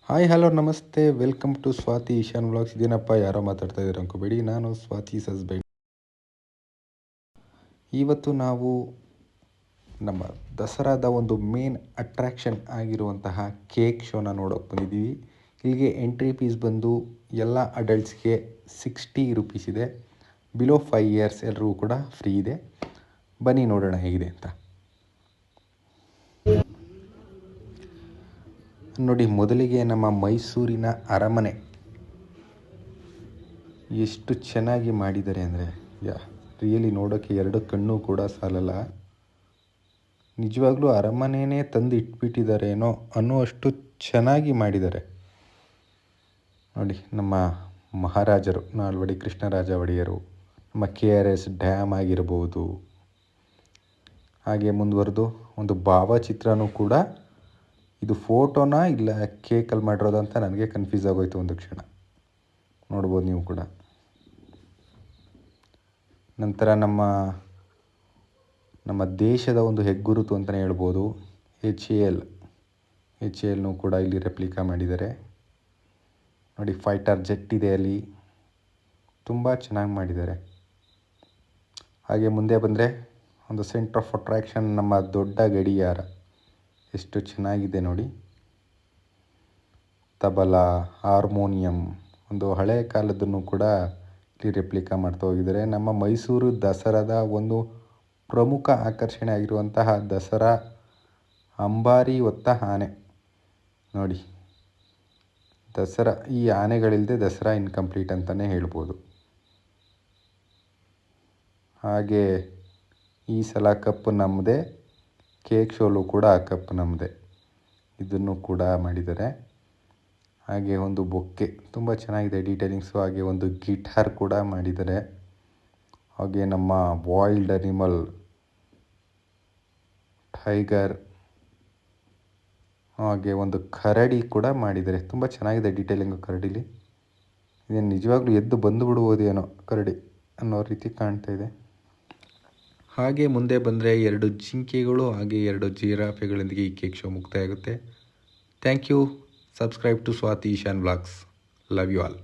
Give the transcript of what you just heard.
Hi hello ನಮಸ್ತೆ, welcome to Swati Ishan vlogs. ಇದೇನಪ್ಪ ಯಾರೋ ಮಾತಾಡ್ತಾ ಇದ್ದಾರೆ ಅನ್ಕೋಬೇಡಿ, ನಾನು ಸ್ವಾತಿಸ್ ಹಸ್ಬೆಂಡ್. ಇವತ್ತು ನಾವು ನಮ್ಮ ದಸರಾದ ಒಂದು ಮೇನ್ ಅಟ್ರ್ಯಾಕ್ಷನ್ ಆಗಿರುವಂತಹ ಕೇಕ್ ಶೋನ ನೋಡೋಕೆ ಬಂದಿದ್ದೀವಿ. ಇಲ್ಲಿಗೆ ಎಂಟ್ರಿ ಫೀಸ್ ಬಂದು ಎಲ್ಲ ಅಡಲ್ಟ್ಸ್ಗೆ 60 ರೂಪೀಸ್ ಇದೆ. ಬಿಲೋ 5 ಇಯರ್ಸ್ ಎಲ್ಲರಿಗೂ ಕೂಡ ಫ್ರೀ ಇದೆ. ಬನ್ನಿ ನೋಡೋಣ ಹೇಗಿದೆ ಅಂತ. ನೋಡಿ, ಮೊದಲಿಗೆ ನಮ್ಮ ಮೈಸೂರಿನ ಅರಮನೆ ಎಷ್ಟು ಚೆನ್ನಾಗಿ ಮಾಡಿದ್ದಾರೆ ಅಂದರೆ ರಿಯಲಿ ನೋಡೋಕ್ಕೆ ಎರಡು ಕಣ್ಣು ಕೂಡ ಸಾಲಲ್ಲ. ನಿಜವಾಗ್ಲೂ ಅರಮನೆಯೇ ತಂದು ಇಟ್ಬಿಟ್ಟಿದ್ದಾರೇನೋ ಅನ್ನುವಷ್ಟು ಚೆನ್ನಾಗಿ ಮಾಡಿದ್ದಾರೆ. ನೋಡಿ, ನಮ್ಮ ಮಹಾರಾಜರು ನಾಲ್ವಡಿ ಕೃಷ್ಣರಾಜ ಒಡೆಯರು, ನಮ್ಮ KRS ಡ್ಯಾಮ್ ಆಗಿರ್ಬೋದು, ಹಾಗೆ ಮುಂದುವರೆದು ಒಂದು ಭಾವಚಿತ್ರನೂ ಕೂಡ. ಇದು ಫೋಟೋನಾ ಇಲ್ಲ ಕೇಕಲ್ಲಿ ಮಾಡಿರೋದು ಅಂತ ನನಗೆ ಕನ್ಫ್ಯೂಸ್ ಆಗೋಯ್ತು ಒಂದು ಕ್ಷಣ. ನೋಡ್ಬೋದು ನೀವು ಕೂಡ. ನಂತರ ನಮ್ಮ ದೇಶದ ಒಂದು ಹೆಗ್ಗುರುತು ಅಂತಲೇ ಹೇಳ್ಬೋದು, HALನೂ ಕೂಡ ಇಲ್ಲಿ ರೆಪ್ಲಿಕಾ ಮಾಡಿದ್ದಾರೆ. ನೋಡಿ, ಫೈಟರ್ ಜೆಟ್ ಇದೆ ಅಲ್ಲಿ, ತುಂಬ ಚೆನ್ನಾಗಿ ಮಾಡಿದ್ದಾರೆ. ಹಾಗೆ ಮುಂದೆ ಬಂದರೆ ಒಂದು ಸೆಂಟರ್ ಆಫ್ ಅಟ್ರಾಕ್ಷನ್ ನಮ್ಮ ದೊಡ್ಡ ಗಡಿಯಾರ ಎಷ್ಟು ಚೆನ್ನಾಗಿದೆ ನೋಡಿ. ತಬಲಾ, ಹಾರ್ಮೋನಿಯಂ, ಒಂದು ಹಳೆಯ ಕಾಲದನ್ನು ಕೂಡ ಇಲ್ಲಿ ರೆಪ್ಲಿಕಾ ಮಾಡ್ತಾ ಹೋಗಿದ್ದಾರೆ. ನಮ್ಮ ಮೈಸೂರು ದಸರಾದ ಒಂದು ಪ್ರಮುಖ ಆಕರ್ಷಣೆ ಆಗಿರುವಂತಹ ದಸರಾ ಅಂಬಾರಿ ಹೊತ್ತ ಆನೆ ನೋಡಿ. ಈ ಆನೆಗಳಿಲ್ಲದೆ ದಸರಾ ಇನ್ಕಂಪ್ಲೀಟ್ ಅಂತಲೇ ಹೇಳ್ಬೋದು. ಹಾಗೆ ಈ ಸಲ ಕಪ್ ನಮ್ಮದೇ, ಕೇಕ್ ಶೋಲು ಕೂಡ ಕಪ್ ನಮ್ಮದೇ, ಇದನ್ನು ಕೂಡ ಮಾಡಿದ್ದಾರೆ. ಹಾಗೆ ಒಂದು ಬೊಕ್ಕೆ ತುಂಬ ಚೆನ್ನಾಗಿದೆ ಡೀಟೇಲಿಂಗ್ಸು. ಹಾಗೆ ಒಂದು ಗಿಟಾರ್ ಕೂಡ ಮಾಡಿದ್ದಾರೆ. ಹಾಗೆ ನಮ್ಮ ವೈಲ್ಡ್ ಅನಿಮಲ್ ಟೈಗರ್, ಹಾಗೆ ಒಂದು ಕರಡಿ ಕೂಡ ಮಾಡಿದ್ದಾರೆ. ತುಂಬ ಚೆನ್ನಾಗಿದೆ ಡೀಟೇಲಿಂಗು ಕರಡಿಲಿ. ಇದೇನು ನಿಜವಾಗ್ಲೂ ಎದ್ದು ಬಂದು ಬಿಡುವುದೇನೋ ಕರಡಿ ಅನ್ನೋ ರೀತಿ ಕಾಣ್ತಾ ಇದೆ. ಹಾಗೆ ಮುಂದೆ ಬಂದರೆ 2 ಜಿಂಕೆಗಳು ಹಾಗೆ 2 ಜಿರಾಫೆಗಳೊಂದಿಗೆ ಈ ಕೇಕ್ ಶೋ ಮುಕ್ತಾಯ ಆಗುತ್ತೆ. Thank you. Subscribe to Swati Ishan vlogs. Love you all.